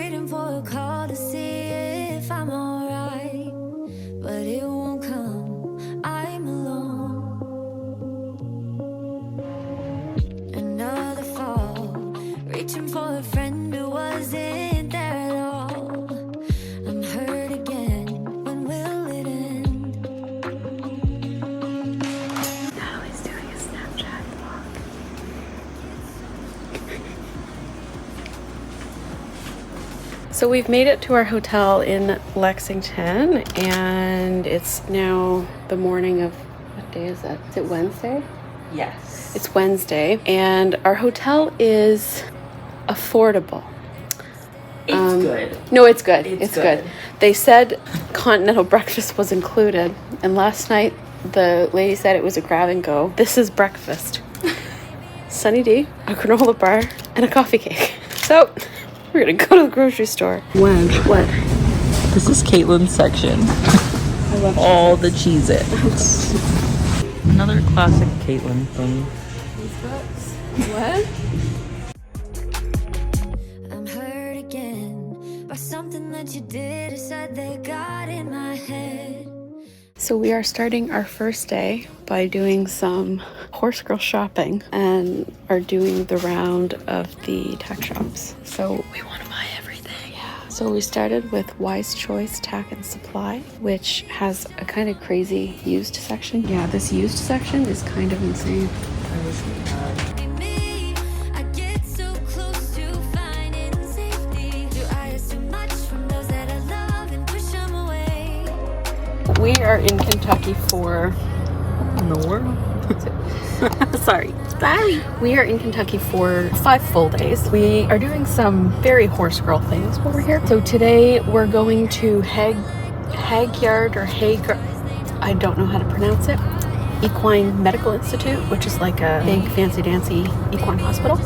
waiting for a call to see if I'm alright, but it won't come. I'm alone. Another fall, reaching for a friend who wasn't there at all. I'm hurt again. When will it end? Natalie's doing a Snapchat vlog. So we've made it to our hotel in Lexington, and it's now the morning of, what day is it? Is it Wednesday? Yes. It's Wednesday, and our hotel is affordable. It's good. No, it's good. It's good. They said continental breakfast was included, and last night the lady said it was a grab and go. This is breakfast. Sunny D, a granola bar, and a coffee cake. So we're gonna go to the grocery store. What? This is Kaitlyn's section. I love all the Cheez-Its. Another classic Kaitlyn thing. What? I'm hurt again by something that you did or said that got in my head. So we are starting our first day by doing some horse girl shopping and are doing the round of the tack shops. So we want to buy everything. Yeah. So we started with Wise Choice Tack and Supply, which has a kind of crazy used section. Yeah, this used section is kind of insane. Me, I get so close to finding safety. Do I ask too much from those that I love and push them away? We are in Kentucky for... In the world? Sorry. We are in Kentucky for 5 full days. We are doing some very horse girl things while we're here. So today we're going to Hagyard or Hagar. I don't know how to pronounce it. Equine Medical Institute, which is like a big fancy dancy equine hospital.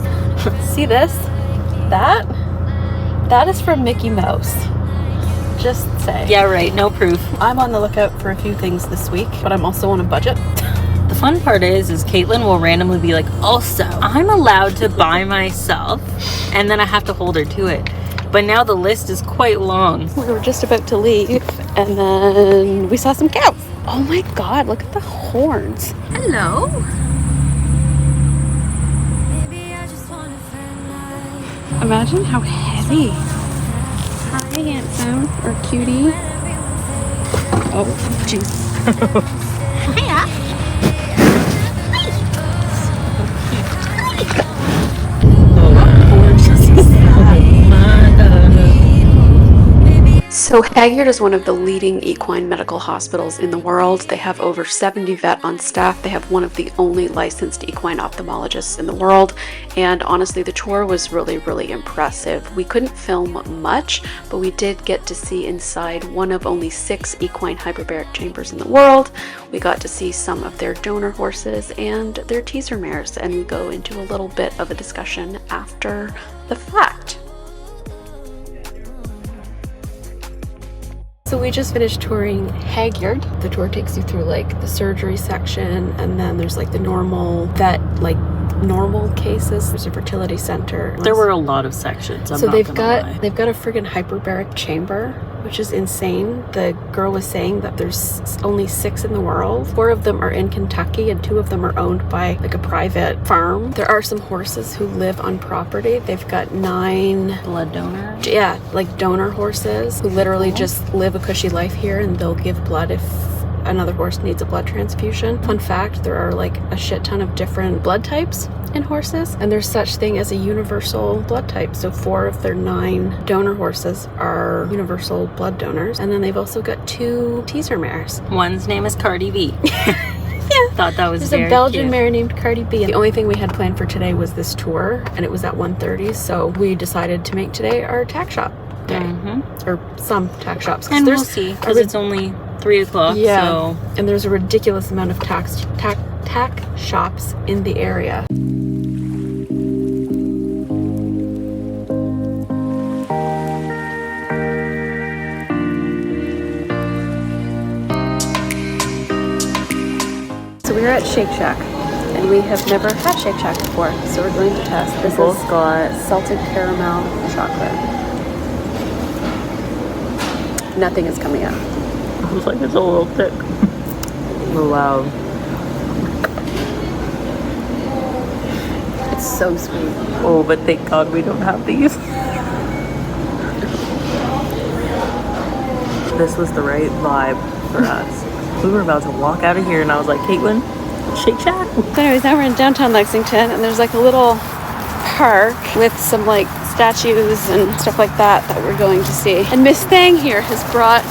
See this? That is from Mickey Mouse. Just say. Yeah, right. No proof. I'm on the lookout for a few things this week, but I'm also on a budget. The fun part is Kaitlyn will randomly be like, also, I'm allowed to buy myself, and then I have to hold her to it. But now the list is quite long. We were just about to leave, and then we saw some cows. Oh my god, look at the horns. Hello. Maybe I just want a friend like Imagine how heavy. Hi, handsome or cutie. Oh, jeez. So Hagyard is one of the leading equine medical hospitals in the world. They have over 70 vet on staff. They have one of the only licensed equine ophthalmologists in the world. And honestly, the tour was really, really impressive. We couldn't film much, but we did get to see inside one of only 6 equine hyperbaric chambers in the world. We got to see some of their donor horses and their teaser mares, and we go into a little bit of a discussion after the fact. So we just finished touring Hagyard. The tour takes you through like the surgery section, and then there's like the normal vet, like normal cases. There's a fertility center. There were a lot of sections. So they've got a friggin' hyperbaric chamber, which is insane. The girl was saying that there's only 6 in the world. 4 of them are in Kentucky, and 2 of them are owned by like a private farm. There are some horses who live on property. They've got 9 blood donor. Yeah, like donor horses who literally just live a cushy life here, and they'll give blood if another horse needs a blood transfusion. Fun fact, there are like a shit ton of different blood types in horses, and there's such thing as a universal blood type. So 4 of their 9 donor horses are universal blood donors, and then they've also got 2 teaser mares. One's name is Cardi B. Yeah, thought that was there's very a Belgian cute. mare named Cardi B. The only thing we had planned for today was this tour, and it was at 1:30, so we decided to make today our tack shop day. Or some tack shops. And we'll see, because it's only 3 o'clock. Yeah, so. and there's a ridiculous amount of tack shops in the area. So we're at Shake Shack, and we have never had Shake Shack before, so we're going to test. This is got salted caramel chocolate. nothing is coming out. I was like, it's a little thick. Oh, wow. It's so sweet. Oh, but thank God we don't have these. This was the right vibe for us. We were about to walk out of here and I was like, Kaitlyn, Shake Shack. So anyways, now we're in downtown Lexington and there's like a little park with some like statues and stuff like that we're going to see. And Miss Thang here has brought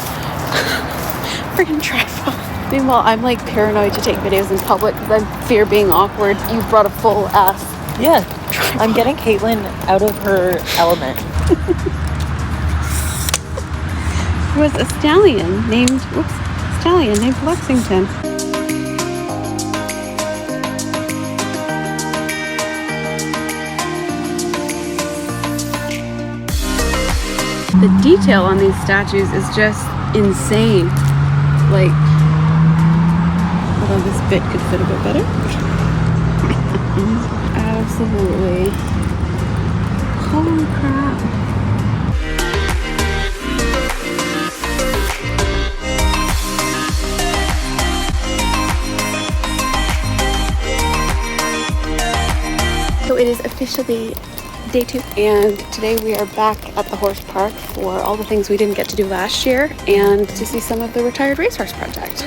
freaking tripod. Meanwhile, I'm like paranoid to take videos in public because I fear being awkward. You brought a full ass. Yeah, I'm getting Kaitlyn out of her element. There was a stallion named Lexington. The detail on these statues is just insane. Like, although this bit could fit a bit better. Absolutely. Holy crap. So it is officially day 2, and today we are back at the horse park for all the things we didn't get to do last year and to see some of the retired racehorse project.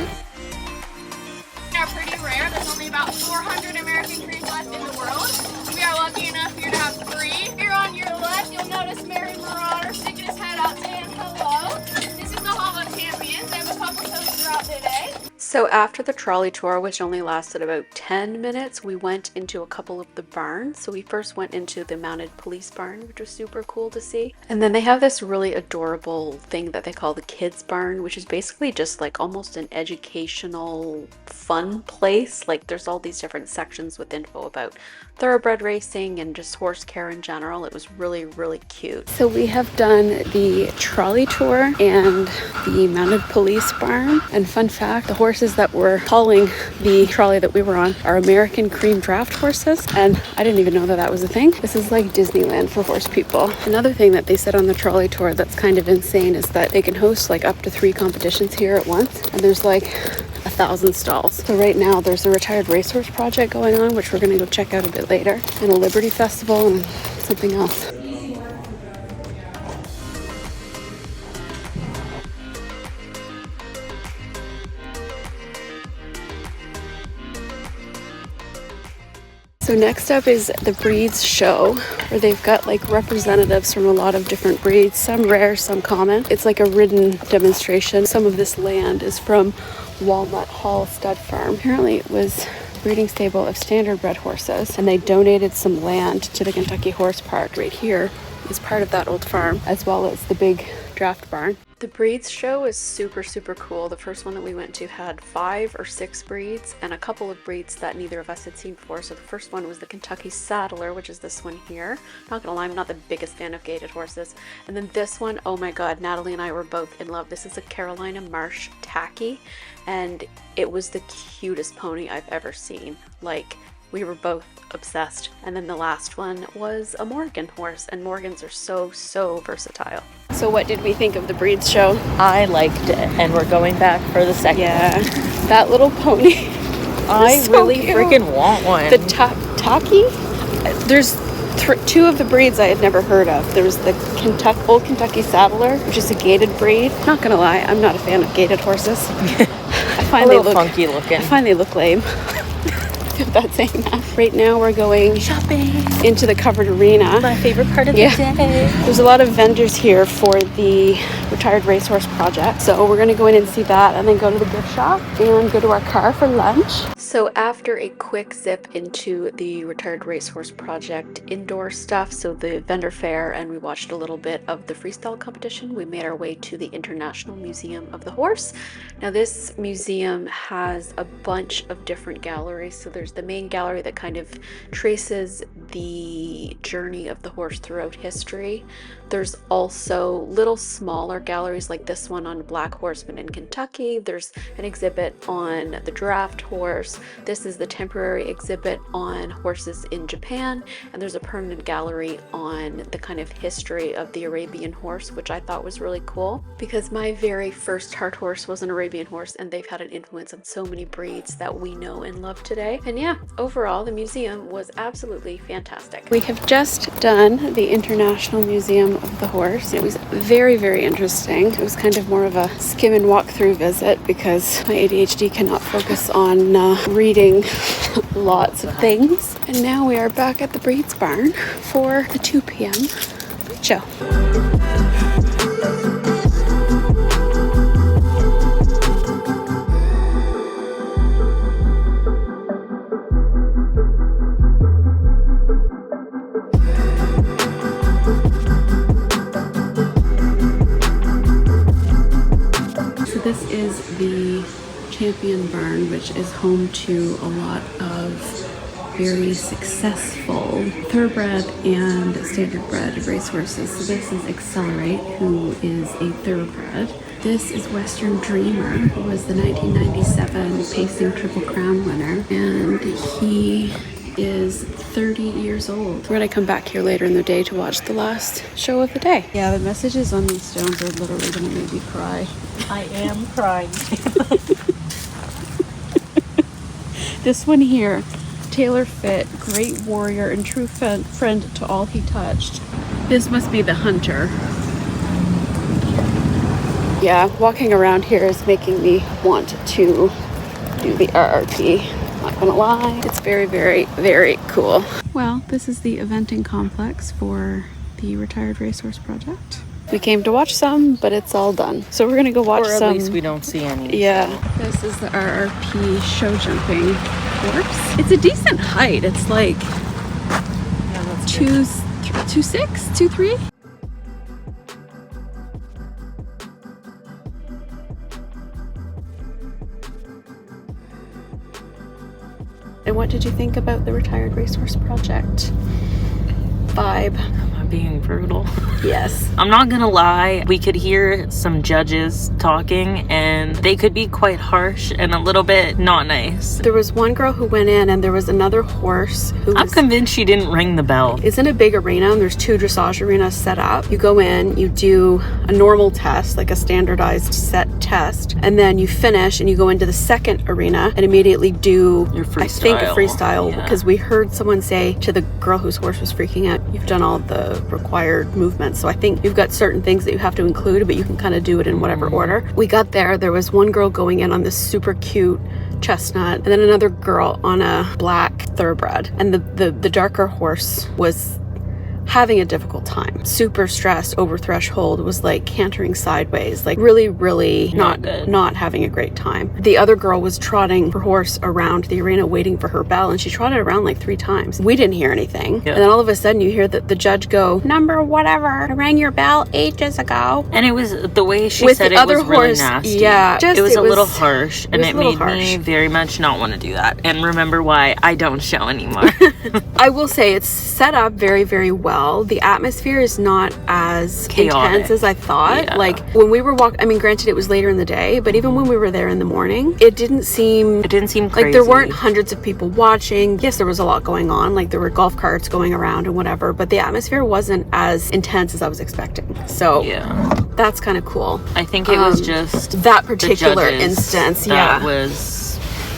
Are pretty rare. There's only about 400 American creams left in the world. We are lucky enough here to have 3. Here on your left, you'll notice Mary Marauder sticking his head out saying hello. This is the Hall of Champions. They have a couple shows throughout the day. So after the trolley tour, which only lasted about 10 minutes, we went into a couple of the barns. So we first went into the mounted police barn, which was super cool to see. And then they have this really adorable thing that they call the kids barn, which is basically just like almost an educational fun place. Like there's all these different sections with info about thoroughbred racing and just horse care in general. It was really, really cute. So we have done the trolley tour and the mounted police barn. And fun fact, the horses that were hauling the trolley that we were on are American cream draft horses. And I didn't even know that that was a thing. This is like Disneyland for horse people. Another thing that they said on the trolley tour that's kind of insane is that they can host like up to 3 competitions here at once. And there's like 1,000 stalls. So right now there's a retired racehorse project going on, which we're going to go check out a bit later, and a Liberty Festival and something else. So next up is the breeds show, where they've got like representatives from a lot of different breeds, some rare, some common. It's like a ridden demonstration. Some of this land is from Walnut Hall Stud Farm. Apparently it was a breeding stable of standard bred horses, and they donated some land to the Kentucky Horse Park. Right here is part of that old farm, as well as the big draft barn. The breeds show is super, super cool. The first one that we went to had 5 or 6 breeds and a couple of breeds that neither of us had seen before. So the first one was the Kentucky Saddler, which is this one here. Not gonna lie, I'm not the biggest fan of gaited horses. And then this one, oh my god, Natalie and I were both in love. This is a Carolina Marsh Tacky, and it was the cutest pony I've ever seen. Like, we were both obsessed. And then the last one was a Morgan horse, and Morgans are so, so versatile. So what did we think of the breeds show? I liked it, and we're going back for the second. Yeah, that little pony. I so really cute. freaking want one. The Taki? There's 2 of the breeds I had never heard of. There was the Old Kentucky Saddler, which is a gaited breed. Not gonna lie, I'm not a fan of gaited horses. I find they look funky looking. I find they look lame. Without saying that. Right now we're going shopping into the covered arena. My favorite part of the day. There's a lot of vendors here for the retired racehorse project. So we're going to go in and see that, and then go to the gift shop and go to our car for lunch. So after a quick zip into the retired racehorse project indoor stuff, so the vendor fair, and we watched a little bit of the freestyle competition, we made our way to the International Museum of the Horse. Now this museum has a bunch of different galleries. So there's There's the main gallery that kind of traces the journey of the horse throughout history. There's also little smaller galleries like this one on Black Horseman in Kentucky. There's an exhibit on the draft horse. This is the temporary exhibit on horses in Japan. And there's a permanent gallery on the kind of history of the Arabian horse, which I thought was really cool because my very first heart horse was an Arabian horse, and they've had an influence on so many breeds that we know and love today. And yeah, overall, the museum was absolutely fantastic. We have just done the International Museum of the Horse. It was very, very interesting. It was kind of more of a skim and walk through visit because my ADHD cannot focus on reading lots of things. And now we are back at the Breeds Barn for the 2 p.m. show. This is the Champion Barn, which is home to a lot of very successful thoroughbred and standardbred racehorses. So this is Accelerate, who is a thoroughbred. This is Western Dreamer, who was the 1997 Pacing Triple Crown winner, and he is 30 years old. We're gonna come back here later in the day to watch the last show of the day. Yeah, the messages on these stones are literally gonna make me cry. I am crying. This one here, tailor fit, great warrior, and true friend to all he touched. This must be the hunter. Yeah, walking around here is making me want to do the RRP. Not gonna lie, it's very, very, very cool. Well, this is the eventing complex for the Retired Racehorse Project. We came to watch some, but it's all done. So we're gonna go watch some. Or at least we don't see any. Yeah. This is the RRP show jumping course. It's a decent height. It's like 2.6, 2.3. And what did you think about the Retired Racehorse Project? Vibe. Am I being brutal? Yes. I'm not gonna lie, we could hear some judges talking and they could be quite harsh and a little bit not nice. There was one girl who went in and there was another horse who I'm convinced she didn't ring the bell. It's in a big arena and there's 2 dressage arenas set up. You go in, you do a normal test, like a standardized set test, and then you finish and you go into the second arena and immediately do Your freestyle. I think a freestyle, Yeah. because we heard someone say to the girl whose horse was freaking out, you've done all the required movements. So I think you've got certain things that you have to include, but you can kind of do it in whatever order. We got there was one girl going in on this super cute chestnut, and then another girl on a black thoroughbred, and the darker horse was having a difficult time. Super stressed, over threshold, was like cantering sideways, like really not having a great time. The other girl was trotting her horse around the arena waiting for her bell, and she trotted around like 3 times. We didn't hear anything. Yeah. And then all of a sudden you hear the judge go, "Number whatever, I rang your bell ages ago." And it was the way she With said the it other was really horse, nasty. yeah, it was a little harsh, and it made me harsh. very much not want to do that and remember why I don't show anymore. I will say it's set up very, very well. The atmosphere is not as chaotic. Intense as I thought. Yeah. Like when we were walking, I mean, granted it was later in the day, but even when we were there in the morning, it didn't seem crazy. Like there weren't hundreds of people watching. Yes, there was a lot going on. Like there were golf carts going around and whatever, but the atmosphere wasn't as intense as I was expecting. So yeah, that's kind of cool. I think it was just that particular the judges instance. That Yeah. was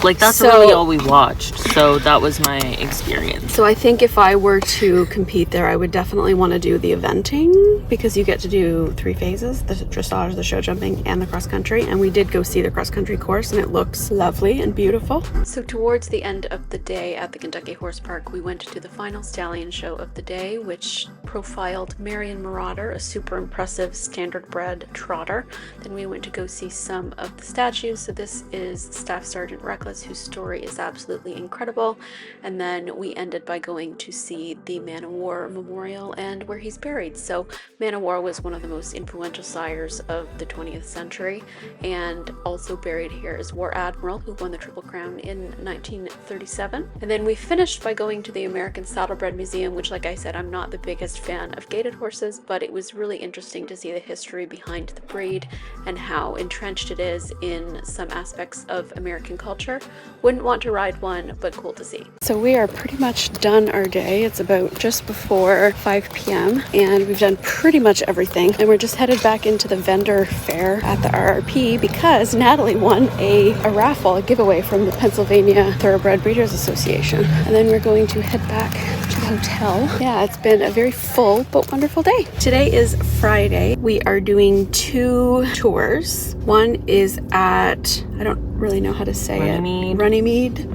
like, that's really all we watched. So that was my experience. So I think if I were to compete there, I would definitely want to do the eventing, because you get to do 3 phases, the dressage, the show jumping, and the cross country. And we did go see the cross country course, and it looks lovely and beautiful. So towards the end of the day at the Kentucky Horse Park, we went to the final stallion show of the day, which profiled Marion Marauder, a super impressive standardbred trotter. Then we went to go see some of the statues. So this is Staff Sergeant Reckless, us whose story is absolutely incredible. And then we ended by going to see the Man o' War Memorial and where he's buried. So Man o' War was one of the most influential sires of the 20th century, and also buried here is War Admiral, who won the Triple Crown in 1937. And then we finished by going to the American Saddlebred Museum, which, like I said, I'm not the biggest fan of gaited horses, but it was really interesting to see the history behind the breed and how entrenched it is in some aspects of American culture. Wouldn't want to ride one, but cool to see. So we are pretty much done our day. It's about just before 5 p.m. and we've done pretty much everything. And we're just headed back into the vendor fair at the RRP because Natalie won a raffle, a giveaway from the Pennsylvania Thoroughbred Breeders Association. And then we're going to head back to the hotel. Yeah, it's been a very full but wonderful day. Today is Friday. We are doing 2 tours. One is at, I don't really know how to say Runnymede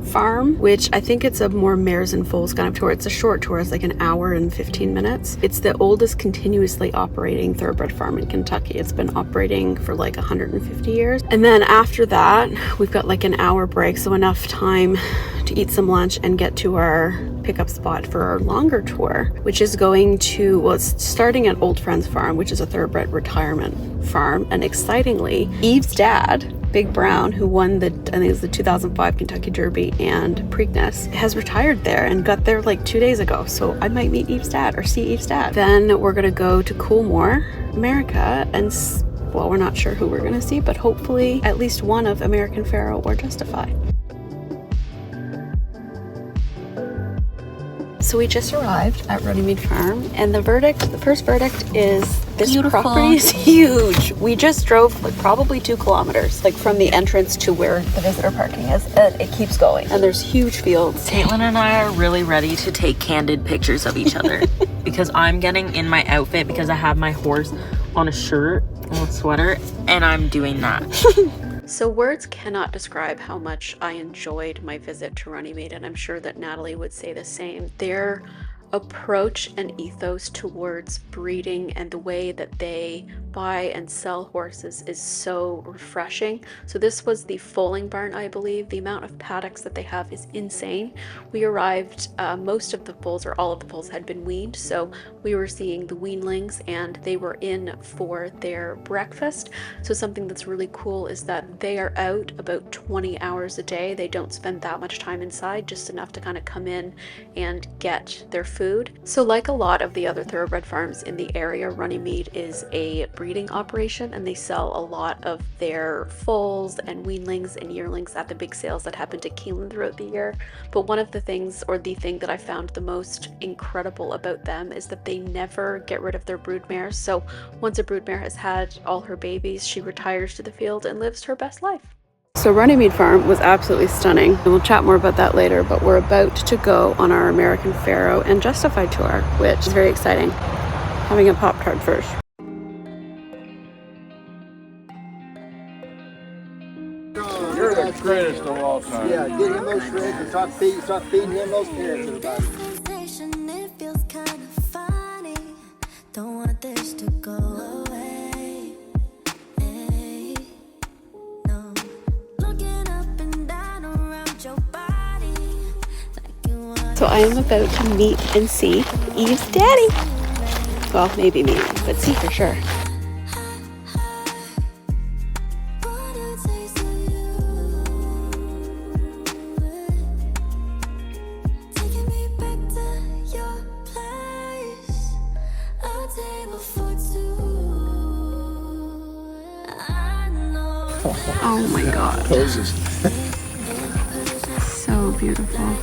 Farm, which I think it's a more mares and foals kind of tour. It's a short tour. It's like an hour and 15 minutes. It's the oldest continuously operating thoroughbred farm in Kentucky. It's been operating for like 150 years. And then after that, we've got like an hour break, so enough time to eat some lunch and get to our pickup spot for our longer tour, which is going to, well, it's starting at Old Friends Farm, which is a thoroughbred retirement farm. And excitingly, Eve's dad, Big Brown, who won the, I think it was the 2005 Kentucky Derby and Preakness, has retired there and got there like 2 days ago. So I might meet Eve's dad or see Eve's dad. Then we're gonna go to Coolmore, America, and well, we're not sure who we're gonna see, but hopefully at least one of American Pharaoh or Justify. So we just arrived at Runnymede Farm, and the first verdict is this property is huge. We just drove like probably 2 kilometers, like from the entrance to where the visitor parking is, and it keeps going. And there's huge fields. Kaitlyn and I are really ready to take candid pictures of each other because I'm getting in my outfit because I have my horse on a shirt and a sweater, and I'm doing that. So words cannot describe how much I enjoyed my visit to Runnymede, and I'm sure that Natalie would say the same. Their approach and ethos towards breeding and the way that they buy and sell horses is so refreshing. So this was the foaling barn, I believe. The amount of paddocks that they have is insane. We arrived, most of the foals, or all of the foals, had been weaned, so we were seeing the weanlings and they were in for their breakfast. So something that's really cool is that they are out about 20 hours a day. They don't spend that much time inside, just enough to kind of come in and get their food. So like a lot of the other thoroughbred farms in the area, Runnymede is a breeding operation, and they sell a lot of their foals and weanlings and yearlings at the big sales that happen to Kaitlyn throughout the year. But one of the things, or the thing that I found the most incredible about them, is that they never get rid of their broodmares. So once a broodmare has had all her babies, she retires to the field and lives her best life. So Runnymede Farm was absolutely stunning, and we'll chat more about that later, but we're about to go on our American Pharaoh and Justify tour, which is very exciting. Having a Pop-Tart first. You're the greatest of all time. Yeah, get him those shreds and start feeding him those carrots, everybody. It feels kind of funny. Don't want this to go away. Hey, no. Looking up and down around your body like you want. So I am about to meet and see Eve's daddy. Well, maybe meet, but see for sure. Oh my god. Poses. So beautiful.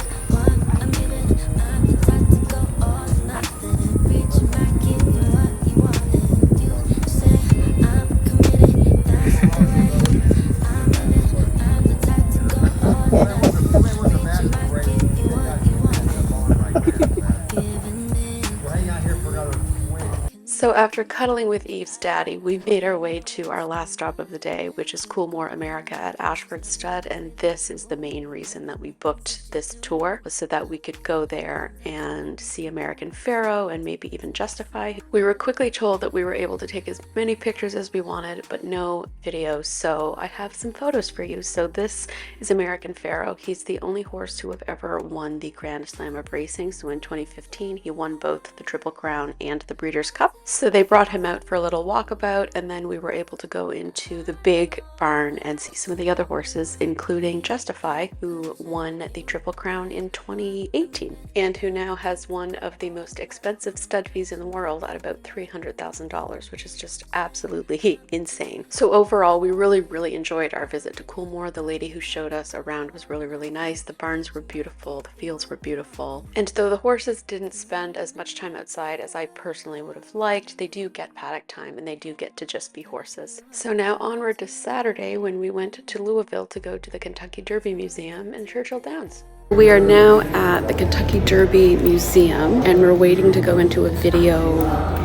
So So after cuddling with Eve's daddy, we made our way to our last stop of the day, which is Coolmore America at Ashford Stud, and this is the main reason that we booked this tour, was so that we could go there and see American Pharaoh and maybe even Justify. We were quickly told that we were able to take as many pictures as we wanted, but no video, so I have some photos for you. So this is American Pharaoh. He's the only horse to have ever won the Grand Slam of racing. So in 2015, he won both the Triple Crown and the Breeders' Cup. So they brought him out for a little walkabout, and then we were able to go into the big barn and see some of the other horses, including Justify, who won the Triple Crown in 2018 and who now has one of the most expensive stud fees in the world at about $300,000, which is just absolutely insane. So overall, we really enjoyed our visit to Coolmore. The lady who showed us around was really nice. The barns were beautiful, the fields were beautiful, and though the horses didn't spend as much time outside as I personally would have liked, they do get paddock time and they do get to just be horses. So now onward to Saturday, when we went to Louisville to go to the Kentucky Derby Museum in Churchill Downs. We are now at the Kentucky Derby Museum and we're waiting to go into a video,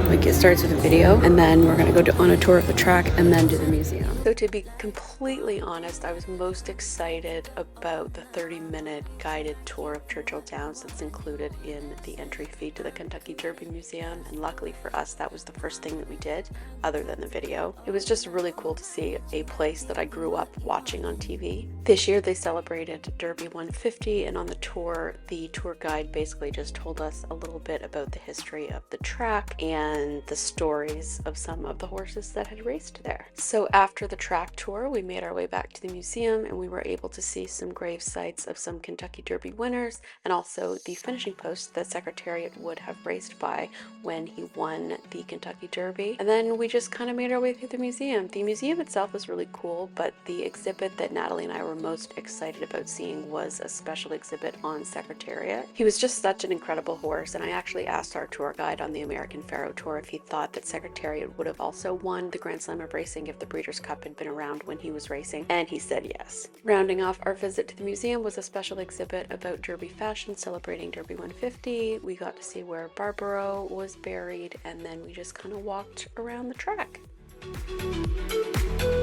like it starts with a video, and then we're going to go on a tour of the track and then do the museum. So to be completely honest, I was most excited about the 30-minute guided tour of Churchill Downs that's included in the entry fee to the Kentucky Derby Museum, and luckily for us that was the first thing that we did other than the video. It was just really cool to see a place that I grew up watching on TV. This year they celebrated Derby 150, and on the tour, the tour guide basically just told us a little bit about the history of the track and the stories of some of the horses that had raced there. So after the track tour, we made our way back to the museum and we were able to see some grave sites of some Kentucky Derby winners and also the finishing post that Secretariat would have raced by when he won the Kentucky Derby. And then we just kind of made our way through the museum. The museum itself was really cool, but the exhibit that Natalie and I were most excited about seeing was a special exhibit on Secretariat. He was just such an incredible horse, and I actually asked our tour guide on the American Pharaoh tour if he thought that Secretariat would have also won the Grand Slam of racing if the Breeders' Cup had been around when he was racing, and he said yes. Rounding off our visit to the museum was a special exhibit about Derby fashion celebrating Derby 150. We got to see where Barbaro was buried, and then we just kind of walked around the track.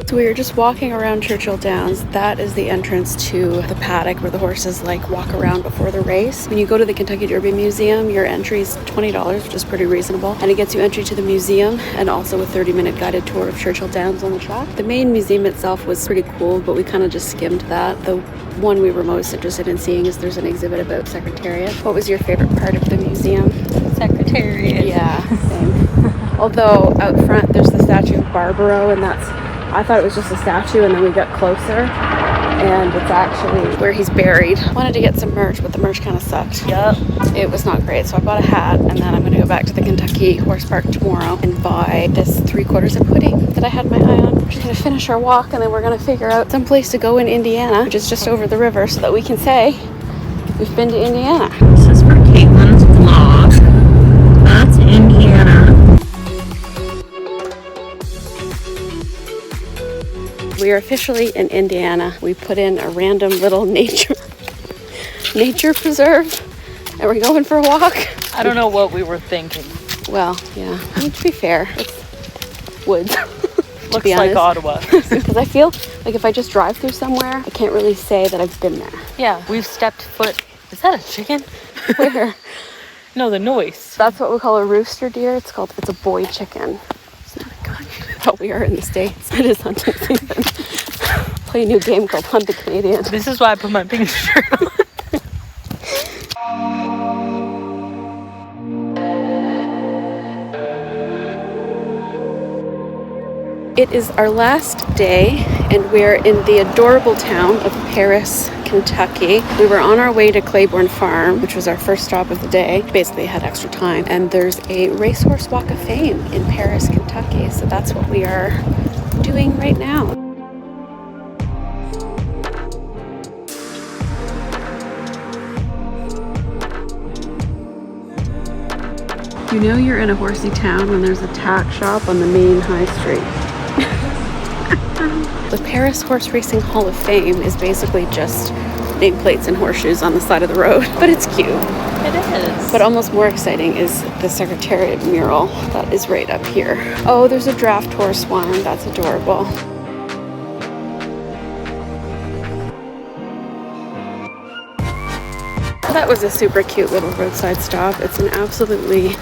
So we were just walking around Churchill Downs. That is the entrance to the paddock where the horses like walk around before the race. When you go to the Kentucky Derby Museum, your entry is $20, which is pretty reasonable, and it gets you entry to the museum and also a 30-minute guided tour of Churchill Downs on the track. The main museum itself was pretty cool, but we kind of just skimmed that. The one we were most interested in seeing is there's an exhibit about Secretariat. What was your favorite part of the museum? Secretariat. Yeah, same. Although out front there's the statue of Barbaro, and I thought it was just a statue, and then we got closer and it's actually where he's buried. Wanted to get some merch, but the merch kind of sucked. Yep. It was not great, so I bought a hat, and then I'm going to go back to the Kentucky Horse Park tomorrow and buy this 3/4 of pudding that I had my eye on. We're just going to finish our walk, and then we're going to figure out some place to go in Indiana, which is just over the river, so that we can say we've been to Indiana. This is for Kaitlyn's vlog. That's Indiana. We are officially in Indiana. We put in a random little nature preserve, and we're going for a walk. I don't know what we were thinking. Well, yeah. I mean, to be fair, it's woods. Looks like Ottawa. Because I feel like if I just drive through somewhere, I can't really say that I've been there. Yeah, we've stepped foot. Is that a chicken? Where? No, the noise. That's what we call a rooster deer. It's a boy chicken. It's not a gun. But we are in the States. It is hunting season. Play a new game called Hunt the Canadian. This is why I put my pink shirt on. It is our last day, and we're in the adorable town of Paris, Kentucky. We were on our way to Claiborne Farm, which was our first stop of the day. Basically had extra time, and there's a racehorse walk of fame in Paris, Kentucky, so that's what we are doing right now. You know you're in a horsey town when there's a tack shop on the main high street. The Paris Horse Racing Hall of Fame is basically just nameplates and horseshoes on the side of the road, but it's cute. It is. But almost more exciting is the Secretariat mural that is right up here. Oh, there's a draft horse one. That's adorable. That was a super cute little roadside stop. It's an absolutely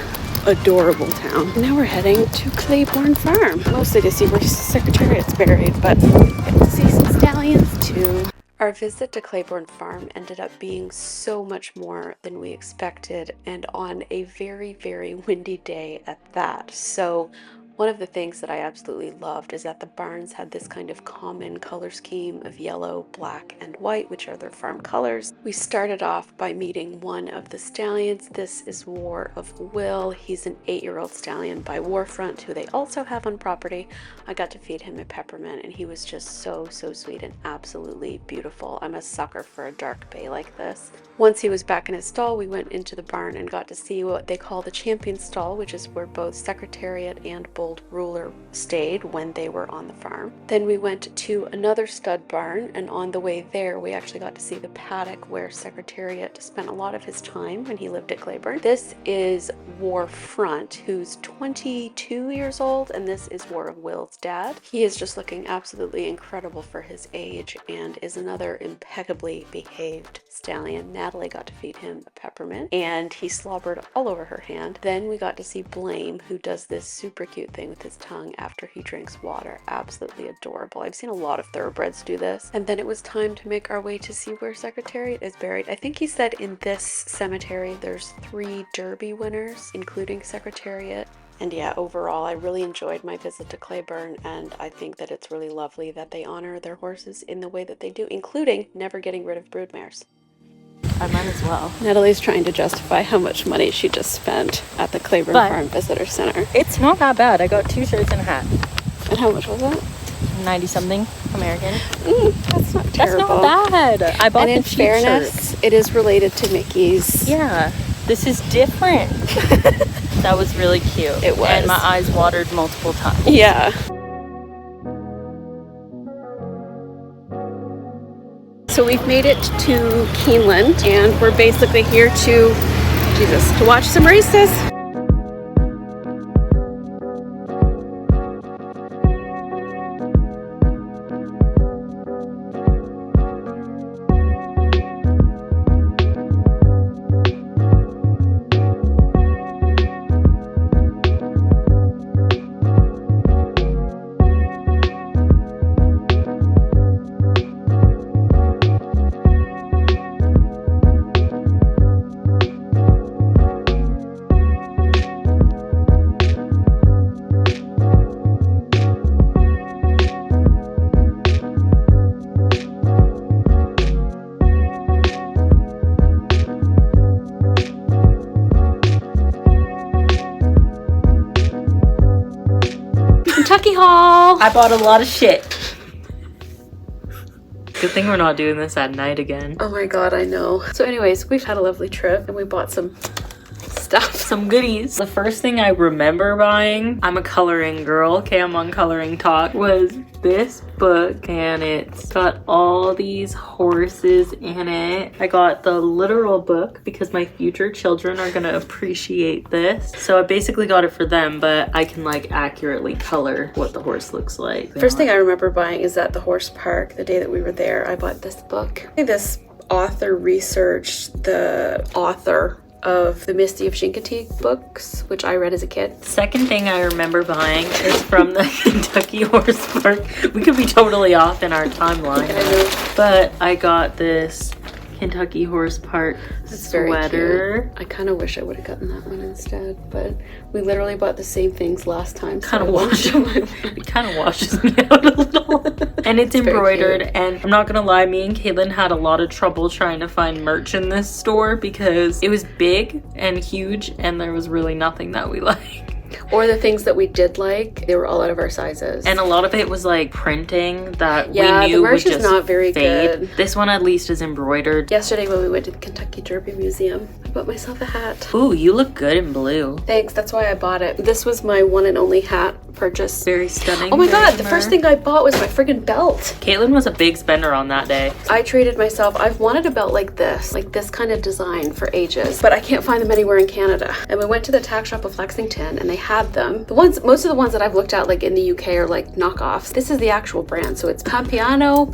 adorable town. Now we're heading to Claiborne Farm, mostly to see where Secretariat's buried, but get to see some stallions too. Our visit to Claiborne Farm ended up being so much more than we expected, and on a very, very windy day at that. So one of the things that I absolutely loved is that the barns had this kind of common color scheme of yellow, black, and white, which are their farm colors. We started off by meeting one of the stallions. This is War of Will. He's an 8-year-old stallion by Warfront, who they also have on property. I got to feed him a peppermint, and he was just so sweet and absolutely beautiful. I'm a sucker for a dark bay like this. Once he was back in his stall, we went into the barn and got to see what they call the champion stall, which is where both Secretariat and Bold Ruler stayed when they were on the farm. Then we went to another stud barn, and on the way there we actually got to see the paddock where Secretariat spent a lot of his time when he lived at Claiborne. This is Warfront, who's 22 years old, and this is War of Will's dad. He is just looking absolutely incredible for his age and is another impeccably behaved stallion. NATHALIE got to feed him a peppermint and he slobbered all over her hand. Then we got to see Blame, who does this super cute thing with his tongue after he drinks water. Absolutely adorable. I've seen a lot of thoroughbreds do this. And then it was time to make our way to see where Secretariat is buried. I think he said in this cemetery there's 3 Derby winners, including Secretariat. And yeah, overall, I really enjoyed my visit to Claiborne, and I think that it's really lovely that they honor their horses in the way that they do, including never getting rid of broodmares. I might as well. Natalie's trying to justify how much money she just spent at the Claiborne Farm Visitor Center. It's not that bad. I got 2 shirts and a hat. And how much was that? 90 something American. That's not terrible. That's not bad. I bought and the in cheap fairness, shirts. it is related to Mickey's. Yeah, this is different. That was really cute. It was. And my eyes watered multiple times. Yeah. So we've made it to Kaitlyn, and we're basically here to watch some races. Kentucky haul! I bought a lot of shit. Good thing we're not doing this at night again. Oh my god, I know. So anyways, we've had a lovely trip and we bought some stuff. Some goodies. The first thing I remember buying, I'm a coloring girl, okay, I'm on Coloring Talk, was this book, and it's got all these horses in it. I got the literal book because my future children are gonna appreciate this. So I basically got it for them, but I can like accurately color what the horse looks like. First thing I remember buying is at the horse park, the day that we were there, I bought this book. I think this author researched the author of the Misty of Chincoteague books, which I read as a kid. Second thing I remember buying is from the Kentucky Horse Park. We could be totally off in our timeline, but I got this Kentucky Horse Park sweater. I kind of wish I would have gotten that one instead, but we literally bought the same things last time. Kind of washes me out a little. And it's embroidered, and I'm not gonna lie, me and Kaitlyn had a lot of trouble trying to find merch in this store because it was big and huge and there was really nothing that we liked. Or the things that we did like, they were all out of our sizes. And a lot of it was like printing that we the knew merch would is just not very fade. good. This one at least is embroidered. Yesterday when we went to the Kentucky Derby Museum, bought myself a hat. Ooh, you look good in blue. Thanks, that's why I bought it. This was my one and only hat purchase. Very stunning. Oh my god, the first thing I bought was my friggin' belt. Kaitlyn was a big spender on that day. I treated myself. I've wanted a belt like this kind of design for ages, but I can't find them anywhere in Canada. And we went to the tack shop of Lexington and they had them. Most of the ones that I've looked at like in the UK are like knockoffs. This is the actual brand. So it's Pampiano.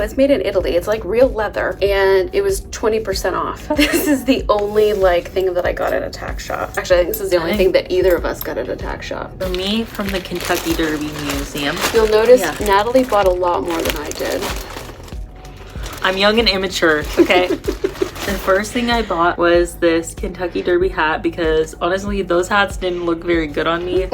It's made in Italy. It's like real leather and it was 20% off. This is the only like thing that I got at a tack shop. Actually, I think this is the only thing that either of us got at a tack shop. For me, from the Kentucky Derby Museum. You'll notice Natalie bought a lot more than I did. I'm young and immature, okay? The first thing I bought was this Kentucky Derby hat because honestly, those hats didn't look very good on me.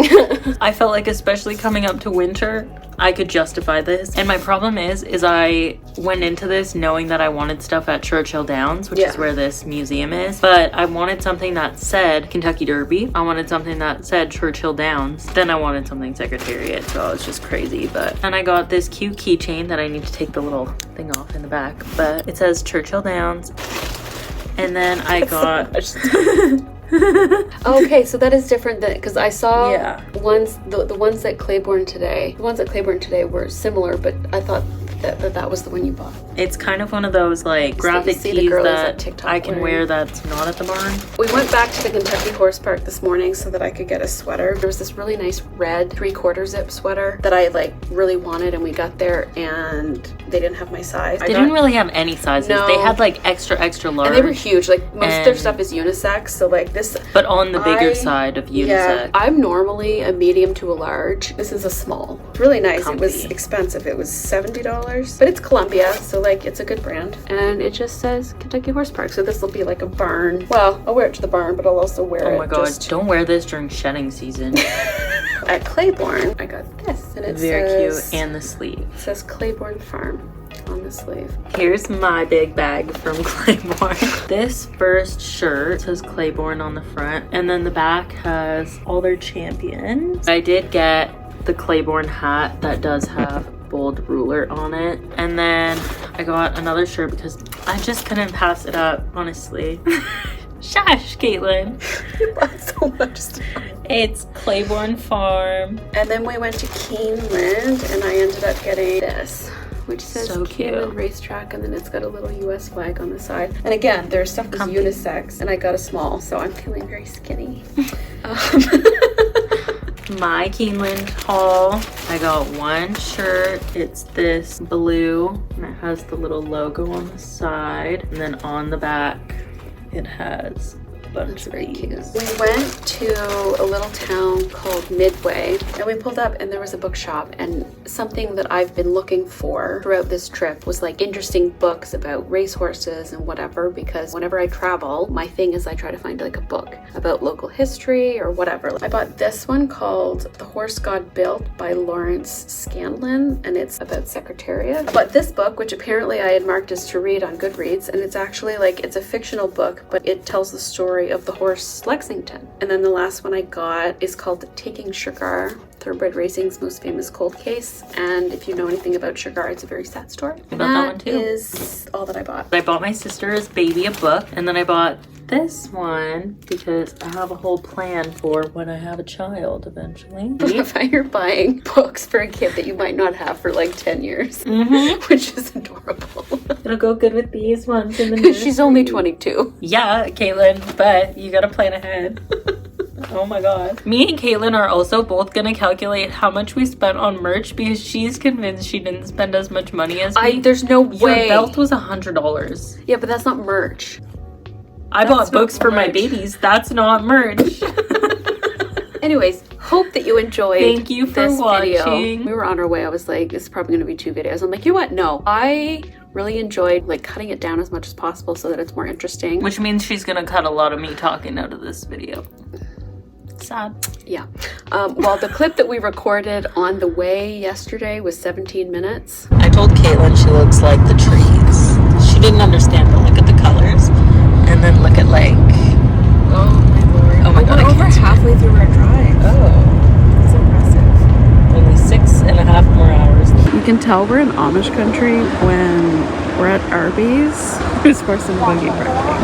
I felt like, especially coming up to winter, I could justify this. And my problem is I went into this knowing that I wanted stuff at Churchill Downs, which is where this museum is. But I wanted something that said Kentucky Derby. I wanted something that said Churchill Downs. Then I wanted something Secretariat. So I was just crazy. And I got this cute keychain that I need to take the little thing off in the back. But it says Churchill Downs. And then I got... Okay, so that is different than, because I saw ones, the ones that Claiborne today, were similar, but I thought that was the one you bought. It's kind of one of those like graphic tees that I can wear that's not at the barn. We went back to the Kentucky Horse Park this morning so that I could get a sweater. There was this really nice red 3/4 zip sweater that I like really wanted, and we got there and they didn't have my size. They didn't really have any sizes. No. They had like extra large. And they were huge. Like most of their stuff is unisex, so like this. But on the bigger side of unisex. Yeah, I'm normally a medium to a large. This is a small. It's really nice. Comfy. It was expensive. It was $70, but it's Columbia, so like it's a good brand. And it just says Kentucky Horse Park. So this will be like a barn. Well, I'll wear it to the barn, but I'll also wear it. Oh my god! Don't wear this during shedding season. At Claiborne, I got this, and it very says, cute, and the sleeve. It says Claiborne Farm on the sleeve. Here's my big bag from Claiborne. This first shirt says Claiborne on the front, and then the back has all their champions. I did get the Claiborne hat that does have bold ruler on it, and then I got another shirt because I just couldn't pass it up, honestly. Shush, Kaitlyn. You bought so much stuff. It's Claiborne Farm. And then we went to Keeneland, and I ended up getting this, which says so Keeneland Racetrack, and then it's got a little US flag on the side. And again, their stuff is unisex, and I got a small, so I'm feeling very skinny. My Keeneland haul, I got one shirt. It's this blue, and it has the little logo on the side, and then on the back it has a bunch of these. We went to a little town called Midway, and we pulled up and there was a bookshop, and something that I've been looking for throughout this trip was like interesting books about racehorses and whatever, because whenever I travel, my thing is I try to find like a book about local history or whatever. I bought this one called The Horse God Built by Lawrence Scanlon, and it's about Secretariat. But this book, which apparently I had marked as to read on Goodreads, and it's actually like, it's a fictional book, but it tells the story of the horse Lexington. And then the last one I got is called Taking Sugar, Thoroughbred Racing's most famous cold case. And if you know anything about Sugar, it's a very sad story. I bought that one too. That is all that I bought. I bought my sister's baby a book, and then I bought this one because I have a whole plan for when I have a child eventually. I love how you're buying books for a kid that you might not have for like 10 years, which is adorable. It'll go good with these ones in the nursery. She's only 22. Yeah, Kaitlyn, but you gotta plan ahead. Oh my god. Me and Kaitlyn are also both gonna calculate how much we spent on merch because she's convinced she didn't spend as much money as me. There's no way. Your belt was $100. Yeah, but that's not merch. I bought books for my babies. That's not merch. Anyways, hope that you enjoyed. Thank you for watching. Video. We were on our way. I was like, this is probably going to be 2 videos. I'm like, you know what? No. I really enjoyed like cutting it down as much as possible so that it's more interesting. Which means she's going to cut a lot of me talking out of this video. Sad. Yeah. Well, the clip that we recorded on the way yesterday was 17 minutes. I told Kaitlyn she looks like the trees. She didn't understand, but look at the colors. And then look at like... Oh my lord. Oh my god, we're over halfway through our drive. Oh. That's impressive. Only 6.5 more hours. You can tell we're in Amish country when we're at Arby's. There's horse and buggy parking.